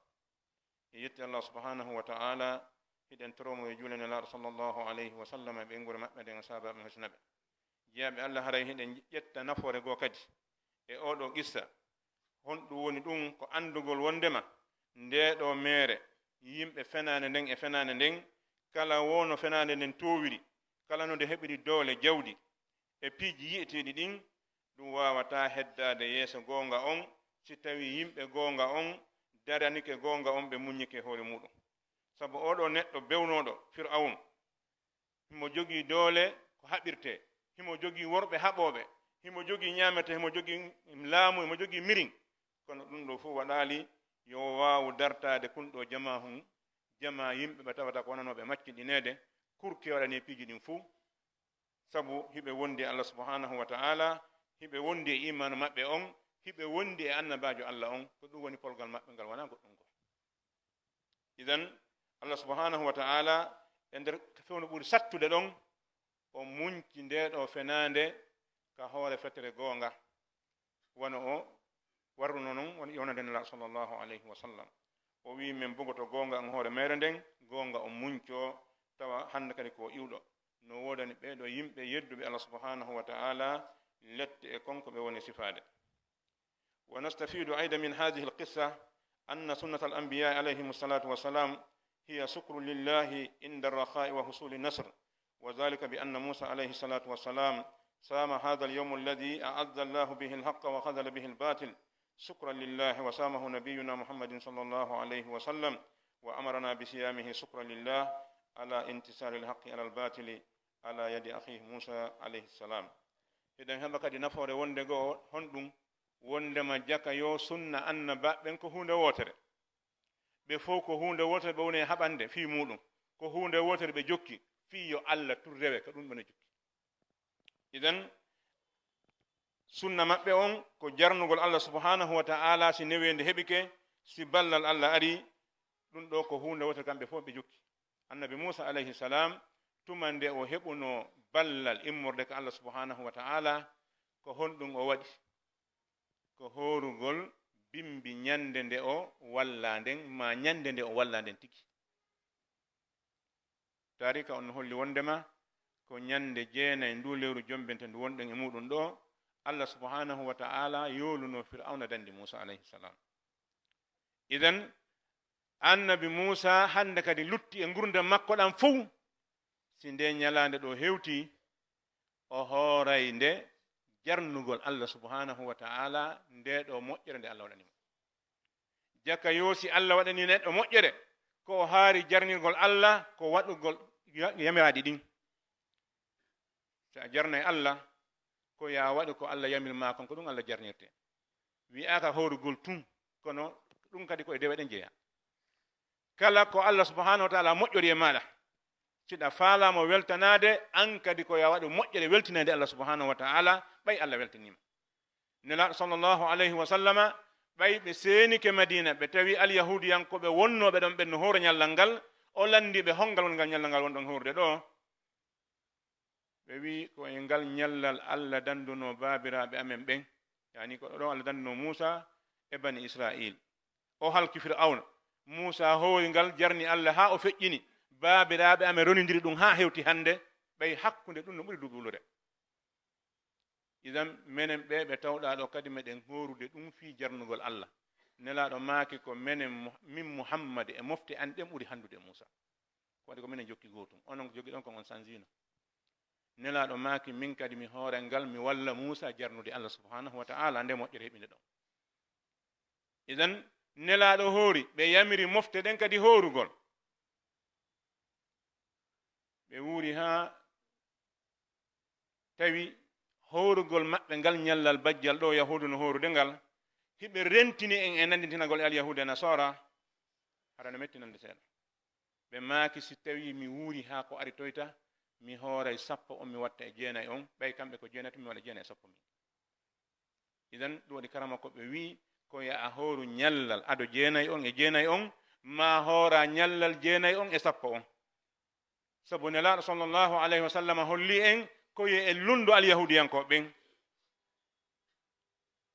يتي الله سبحانه وتعالى هدن تروم يجولنا الله صلى الله عليه وسلم بإنغور مأمدين سابا من حسنب جاب الله هري هدن يتا نفور غوكد e oɗo qissa honɗum woni ɗum ko andugol wondema nde ɗo mere yimɓe fenane nden e fenane nden kala wono fenane nden towiri kala no nde heɓiri doole jawdi e piiji yi'eteɗi ɗin ɗum wawata heddade yeeso gonga on si tawi yimɓe gonga on daranike gonga on ɓe muñike hoore muɗum. Sabu oɗo neɗɗo bewnoɗo Fir'aun himo jogii doole ko haɓirte, himo jogii worɓe haɓoɓe, himo jogii ñamete, himo jogii laamu, himo jogii mirin. Kono ɗum ɗo fof waɗali yo waawu dartade kunɗo jama yimɓe ɓe tawata ko wonanoɓe macciɗinede kurke waɗani piiji ɗin fuu. Sabu hiɓe wondi Allah subhanahu wa ta'ala, hiɓe wondi e imanu maɓɓe on, hiɓe wondi e annabajo Allah on, ko ɗum woni polgal maɓɓe ngal wona goɗɗum go. Idan Allah subhanahu wa ta'ala e nder fewno ɓuri sattude ɗon o munci ndeɗo fenande ka hoore fetere goonga wona o warruno noon woni yonande nela sallllahu alayhi wa sallam. O wi min bogoto goonga an hoore mere nden goonga o munco tawa hande kadi ko iwɗo no wodani ɓeɗo yimɓe yedduɓe Allah subhanahu wa ta'ala lette e konko ɓe woni sifade. Wa nastafidu ayda min hadihi alqissa anna sunnata al-anbiya alayhim الصلاة والسلام هي شكر لله عند الرخاء وحصول النصر، وذلك بأن موسى عليه الصلاة والسلام صام هذا اليوم الذي أعز الله به الحق وخذل به الباطل شكرا لله، وصامه نبينا محمد صلى الله عليه وسلم وأمرنا بصيامه شكرا لله على انتصار الحق على الباطل على يد أخيه موسى عليه السلام. إذن هذا قد نفور وندغو هندم wondema jaka yo sunna annaba ɓen ko hunde wotere ɓe fof ko hunde wotere ɓe woni e haɓande fi muɗum, ko hunde wotere ɓe jokki fi yo Allah turrewe ko ɗum ɓene jokki. Idan sunna maɓɓe on ko jarnugol Allah subhanahu wa ta'ala si newende heɓike, si ballal Allah ari, ɗum ɗo ko hunde wotere kamɓe fof ɓe jokki. Annabi Musa alayhi salam tuma nde o heɓuno ballal immorde ko Allah subhanahu wa ta'ala ko honɗum o waɗi, ko horugol bimbi ñande nde o walla nden ma ñande nde o walla nden tigi. Tarika on holli wondema ko ñande jeenayi ndu lewru jombente ndu wonɗen e muɗum ɗo Allah subhanahu wa ta'ala yoluno fir'auna dandi Musa alayhi salam. Idan annabi Musa hande kadi lutti e gurdam makko ɗam fuu si nde ñalande ɗo hewti o hooray nde jarnugol Allah subhanahu wa ta'ala nde ɗo moƴƴere nde Allah waɗanimo. Jaka yoosi Allah waɗani neɗɗo moƴƴere ko haari jarnirgol Allah ko waɗugol yamiraɗi ɗin. So a jarnay Allah ko ya waɗu ko Allah yamir ma kon ko ɗum Allah jarnirte. Wi'aka horugol tun kono ɗum kadi ko e dewe ɗen jeeya. Kala ko Allah subhanahu wa ta'ala moƴƴori e maɗa siɗa faalamo weltanade an kadi ko ya waɗu moƴƴere weltinade Allah subhanahu wa ta'ala ɓay Allah weltanima. Nelaɗo sallllahu alayhi wa sallama ɓay ɓe seenike Madina ɓe tawi alyahudiyankoɓe wonnoɓe ɗon ɓen no hoore ñallal ngal o landiɓe hongal wongal ñallal ngal wonɗon horde ɗo. Ɓe wi ko e ngal ñallal Allah danduno babiraɓe amen ɓen, yani ko ɗon Allah danduno Musa e bani Israil o halki Fir'auna. Musa hoori ngal jarni Allah ha o feƴƴini babiraɓe amen ronidiri ɗum ha hewti hande ɓay hakkude ɗum no ɓuri duɓulude. Idan menen ɓe tawɗa ɗo kadi meɗen horude ɗum fi jarnugol Allah. Nelaɗo maaki ko menen min Muhammad e mofte an ɗen ɓuri handude Musa, ko waɗi ko minen jokki gotum, onon ko jogi ɗon kon on sansino. Nelaɗo maaki min kadi mi hoore ngal mi walla Musa jarnude Allah subhanahu wa ta'ala nde moƴƴere heɓinde ɗon. Idan nelaɗo hoori ɓe yamiri mofte ɗen kadi horugol, ɓe wuuri ha tawi horugol maɓɓe ngal ñallal bajjal ɗo yahudu no horude ngal hiɓe rentini en e nanditinagol e alyahude e nasara hara no mettinande seeɗa. Ɓe maaki si tawi mi wuuri ha ko ari toyta mi hooray 10 on mi watta e jeenayi on, ɓay kamɓe ko jeenayi mi waɗa jeenayi 10 min. Idan ɗum waɗi karama ko ɓe wi ko ya a hooru ñallal ado jeenayi on e jeenayi on ma hoora ñallal jeenayi on e 10 on. Sabu nelaɗo sallllahu alayhi wa sallam holli en koye e lundu alyahudiyankoɓe ɓen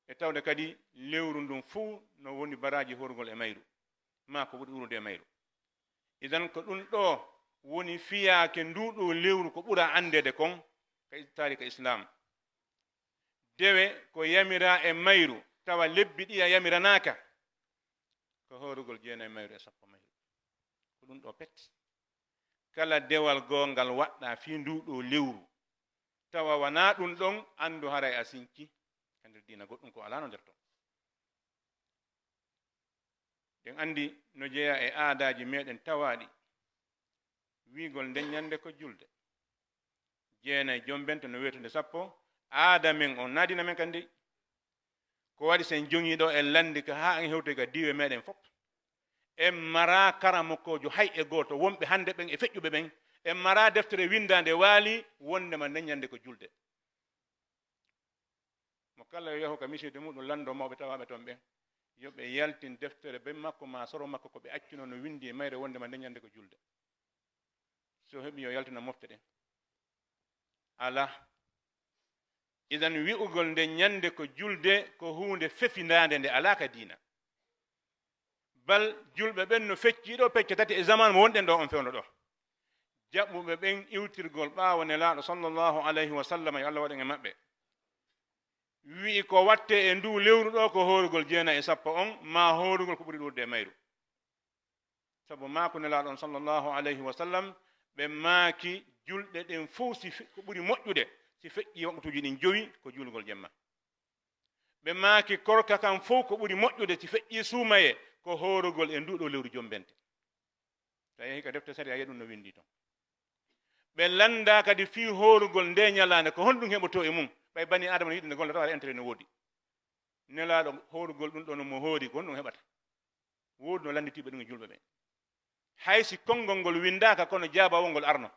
e tawde kadi lewru ndun fuu no woni baraji horugol e mayru ma ko ɓuri urude e mayru. Idan ko ɗum ɗo woni fiyaake nduɗo lewru ko ɓura andede kon tarika islam. Dewe ko yamira e mayru tawa lebbi ɗi a yamiranaka ko horugol jeenayi mayru e 10 mayru ko ɗum ɗo pet. Kala dewal gongal waɗɗa fi nduɗo lewru tawa wana ɗum ɗon andu haray a sinki dina goɗɗum ko ala no nder ton en andi no jeeya e aadaji meɗen tawaɗi wiigol nden ñande ko julde jeenayi jombente no wetude sappo aada men on naadina men kandi ko waɗi sen jongiɗo e landi ka ha en hewte ka diwe meɗen fof en mara karamokojo hay e goto wonɓe hande ɓen e feƴƴuɓe ɓen en mara deftere windande waali wondema nden ñande ko julde mo kala yo yahu ka miside muɗum lando mawɓe tawaɓe toon ɓen yoɓe yaltin deftere be makko ma soro makko ko ɓe accino no windi e mayre wondema nden ñande ko julde so heɓi yo yaltina mofte ɗen ala idan wi'ugol nde ñande ko julde ko hunde fefindande nde ala ka diina bal julɓe ɓen no fecciɗo pecce tati e zaman mo wonɗen ɗo on fewno ɗo jaɓɓuɓe ɓen iwtirgol ɓaawo nelaaɗo sallllahu alayhi wa sallam yo allah waɗen e maɓɓe wi'i ko watte e ndu lewru ɗo ko horugol jeena e sappo on ma horugol ko ɓuri ɗurde e mayru sabu maako nelaaɗo on sallllahu alayhi wa sallam ɓe maaki julɗe ɗen fof si ko ɓuri moƴƴude si feƴƴi waɓtuji ɗin jowi ko julgol jemma ɓe maaki korka kam fof ko ɓuri moƴƴude si feƴƴi suumaye ko horugol e nduɗo lewru jombente so yehi ka defte sari a yeɗum no windi ton ɓe landa kadi fi horugol nde ñalande ko honɗum heɓoto e mum ɓay bani adama no yiɗi nde golla tawa intérêt no woodi nelaɗo horugol ɗum ɗo no mo hoori ko honɗum heɓata woodi no landitiɓe ɗum e julɓe ɓen haysi konngol ngol windaka kono jaabawol ngol arno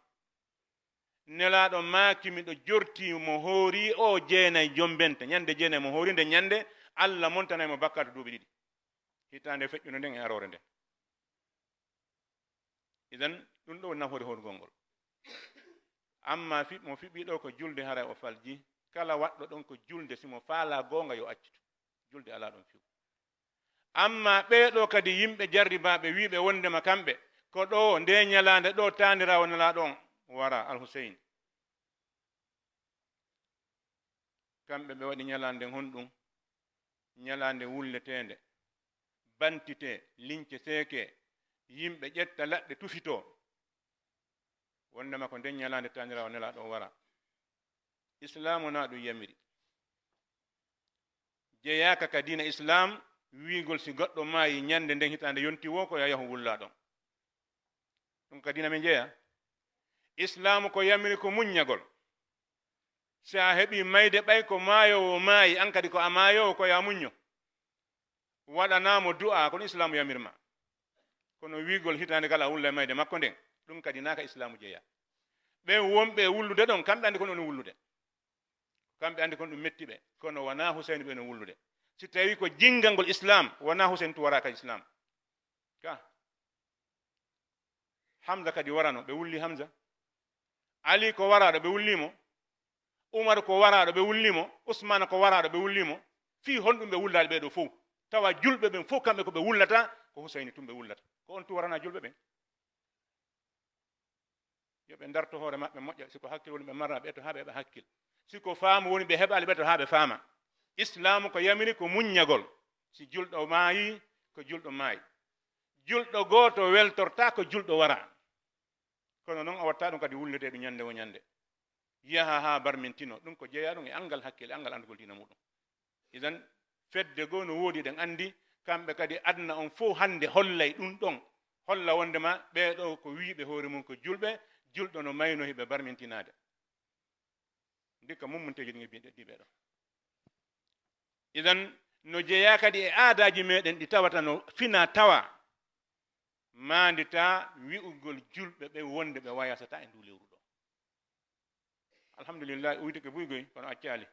nelaɗo maaki miɗo jorti mo hoori o jeenayi jombente ñande jeenayi mo hoori nde ñande allah montanaymo bakkato duuɓi ɗiɗi hitande feƴƴuno nden e arore nden idan ɗum ɗo nafoore horugol ngol amma mo fiɓiɗo ko julde haray o falji kala waɗɗo ɗon ko julde simo faala goonga yo accitu julde ala ɗon fiw amma ɓeeɗo kadi yimɓe jarribaɓe wiɓe wondema kamɓe ko ɗo nde ñalande ɗo tanirawo nelaɗo on wara alhusein kamɓe ɓe waɗi ñalande honɗum ñalande wulletende bantite lince seeke yimɓe ƴetta laɗɗe tufito wondema ko nden ñalande tanirawo nelaɗo wara islamu na ɗum yamiri jeyaka ka diina islam wiigol si goɗɗo maayi ñande nden hitande yonti wo ko yahu wulla ɗon ɗum ka diina men jeeya islamu ko yamiri ko muññagol si a heɓi mayde ɓay ko maayowo maayi an kadi ko a maayowo ko ya muñño waɗanamo du'a kono islamu yamirma kono wiigol hitande kala wulla e mayde makko nden ɗum kadi naka islamu jeeya ɓen wonɓe wullude ɗon kamɓe andi kono ɗum wullude kamɓe andi kono ɗum mettiɓe kono wona husaini ɓe no wullude si tawi ko jingal ngol islam wona husaini tu wara ka islam ka hamza kadi warano ɓe wulli hamza ali ko waraɗo ɓe wullimo umar ko waraɗo ɓe wullimo usmana ko waraɗo ɓe wullimo fi honɗum ɓe wullaɗe ɓeɗo fof tawa julɓe ɓen fof kamɓe ko ɓe wullata ko husaini tum ɓe wullata ko on tu warana julɓe ɓen yoɓe darto hoore maɓɓe moƴƴa siko hakkil woni ɓe marra ɓe to ha ɓe heɓa hakkil siko faamu woni ɓe heɓali ɓe to ha ɓe faama islamu ko yamiri ko muññagol si julɗo maayi ko julɗo maayi julɗo gooto weltorta ko julɗo wara kono noon o watta ɗum kadi wullete ɗum ñande wo ñande yaha ha barmintino ɗum ko jeeya ɗum e angal hakkille angal andugol dina muɗum idan fedde goo no woodi ɗen andi kamɓe kadi adna on fof hande hollay ɗum ɗon holla wondema ɓeɗo ko wiiɓe hoore mum ko julɓe julɗo no mayno hiɓe barmintinade ndikka mummunteji ɗi ɗi ɓeɗo idan no jeeya kadi e aadaji meɗen ɗi tawata no fina tawa mandita wi'ugol julɓe ɓe wonde ɓe wayasata e ndu lewru ɗo alhamdulillah uytike buygoy kono accali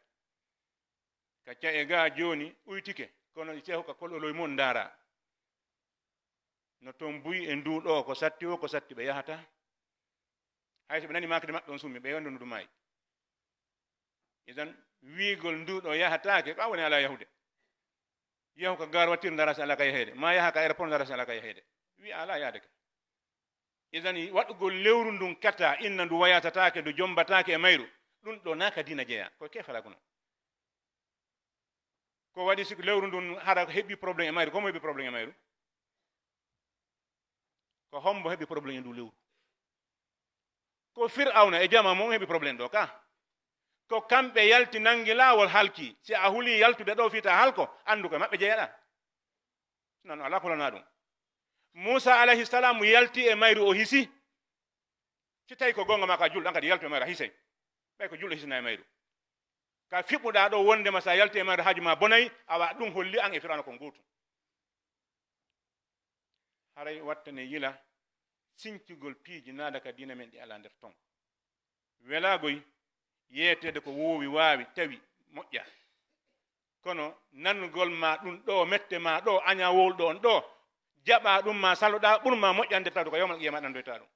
kacca e ga joni uytike kono ceehu ka kololoy mon ndaara no toon buy e ndu ɗo ko satti o ko satti ɓe yahata hayso ɓe nani makde maɓɓe on summi ɓe yonde ndu maayi idan wiigol ndu ɗo yahatake ko woni ala yahude yahu ko gar wattir ndara si ala ka yahede ma yaha ka aéroport ndara si ala ka yahede wi ala yaade ka idan waɗugol lewru ndun kata inna ndu wayatatake ndu jombatake e mayru ɗum ɗo naka dina jeeya ko kefalaguno ko waɗi siko lewru ndun hara heɓi probléme e mayru komo heɓi probléme e mayru ko hombo heɓi probléme e ndu lewru ko fir'auna e jama mum heɓi probléme ɗo ka ko kamɓe yalti nangi laawol halki si a huli yaltude ɗo fita halko andu ko maɓɓe jeeyaɗa non ala kolana ɗum musa alayhi salam yalti e mayru o hisi si tawi ko gonga ma ka julɗo an kadi yaltu e mayru a hisay ɓay ko julɗo hisina e mayru ka fiɓɓuɗa ɗo wondema sa yalti e mayru haaju ma bonayi awa ɗum holli an e firana ko nguutu haray wattane yila sincugol piiji naada ka dina men ɗi ala nder ton welagoy yeetede ko woowi waawi tawi moƴƴa kono nannugol ma ɗum ɗo mette ma ɗo aña wowlɗo on ɗo jaɓa ɗum ma saloɗa ɓurma moƴƴande tawde ko yawmal qiyama andoyta ɗum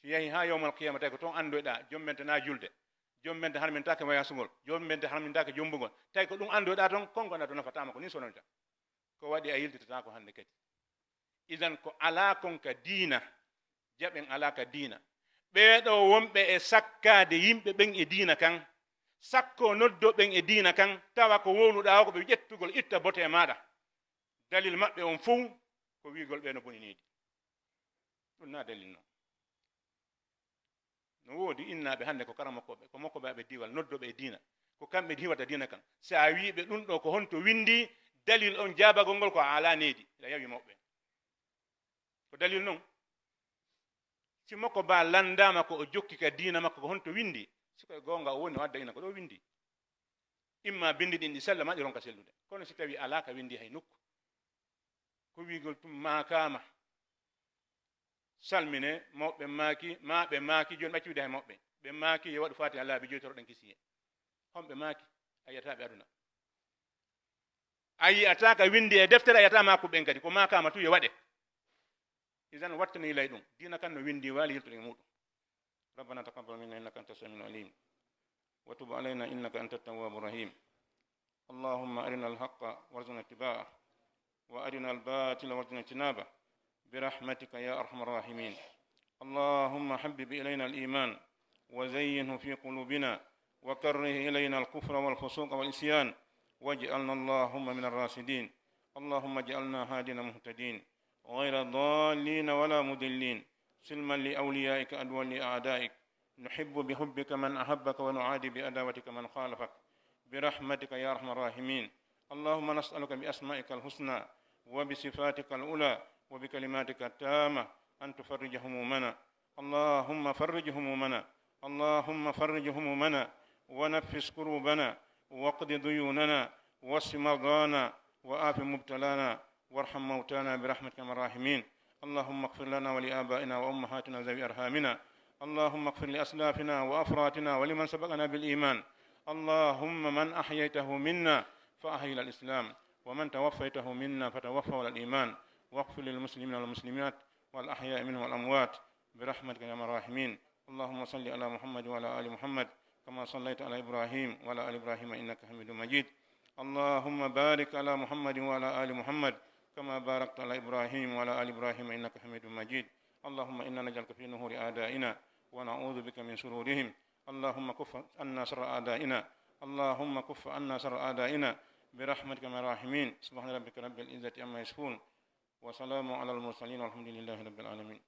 si yahi ha yawmal qiyama tawi ko toon andoyɗa jombente na julde jombente harmintake wayasugol jombente harmintake jombugol tawi ko ɗum andoyɗa toon konkoɗa to nafatama ko ni sononta ko waɗi a yiltitata ko hannde kadi idan ko ala kon ka diina jaɓen ala ka diina ɓeeɗo wonɓe e sakkade yimɓe ɓen e diina kan sakko noddo ɓen e diina kan tawa ko wowluɗa o ko ɓe ƴettugol itta bote maɗa dalil maɓɓe on fof ko wigol ɓe no boni niidi ɗum na dalil noon no woodi innaɓe hannde ko kara mokkoɓe ko mokkoɓe diwal noddoɓe e diina ko kamɓe diwata diina kan sa wiɓe ɗum ɗo ko honto windi dalil on jabagol ngol ko ala needi ila yawi mawɓe ko dalil noon si makko ba landama ko o jokki ka diina makko ko honto windi sikoye gonga o woni o adda ina ko ɗo windi imma bindi ɗin ɗi sella ma ɗi ronka sellude kono si tawi ala ka windi hay nokku ko wigol tum makama salmine mawɓe maaki maɓe maaki joni ɓacci wide hay mawɓe ɓe maaki yo waɗu fati ha laabi joyi toroɗen kisiye homɓe maaki a yiyataɓe aduna a yiyata ka windi e deftere a yiyata makuɓen kadi ko makama tu yo waɗe idan wattani lay ɗum dina kan no windi waali yiltude e muɗum ربنا تقبل منا انك انت السميع العليم وتب علينا انك انت التواب الرحيم اللهم ارنا الحق وارزقنا اتباعه وارنا الباطل وارزقنا اجتنابه برحمتك يا ارحم الراحمين اللهم حبب الينا الايمان وزينه في قلوبنا وكره الينا الكفر والفسوق والعصيان واجعلنا اللهم من الراشدين اللهم اجعلنا هادين مهتدين غير ضالين ولا مضلين سلما لأوليائك عدوا لأعدائك نحب بحبك من أحبك ونعادي بأداوتك من خالفك برحمتك يا أرحم الراحمين اللهم نسألك بأسمائك الحسنى وبصفاتك الأولى وبكلماتك التامة أن تفرج همومنا اللهم فرج همومنا اللهم فرج همومنا ونفس كروبنا واقض ديوننا واشف مرضانا وآف مبتلانا وارحم موتانا برحمتك يا الراحمين اللهم اغفر لنا ولآبائنا وأمهاتنا ذوي أرحامنا اللهم اغفر لأسلافنا وأفراتنا ولمن سبقنا بالإيمان اللهم من أحييته منا فأحيي الإسلام ومن توفيته منا فتوفى على الإيمان واغفر للمسلمين والمسلمات والأحياء منهم والأموات برحمتك يا الراحمين اللهم صل على محمد وعلى آل محمد كما صليت على إبراهيم وعلى آل إبراهيم إنك حميد مجيد اللهم بارك على محمد وعلى آل محمد كما باركت على إبراهيم وعلى آل إبراهيم إنك حميد مجيد اللهم إنا نجعلك في نهور أعدائنا ونعوذ بك من شرورهم اللهم كف عنا شر أعدائنا اللهم كف عنا شر أعدائنا برحمتك يا الراحمين سبحان ربك رب العزة عما يصفون وسلام على المرسلين والحمد لله رب العالمين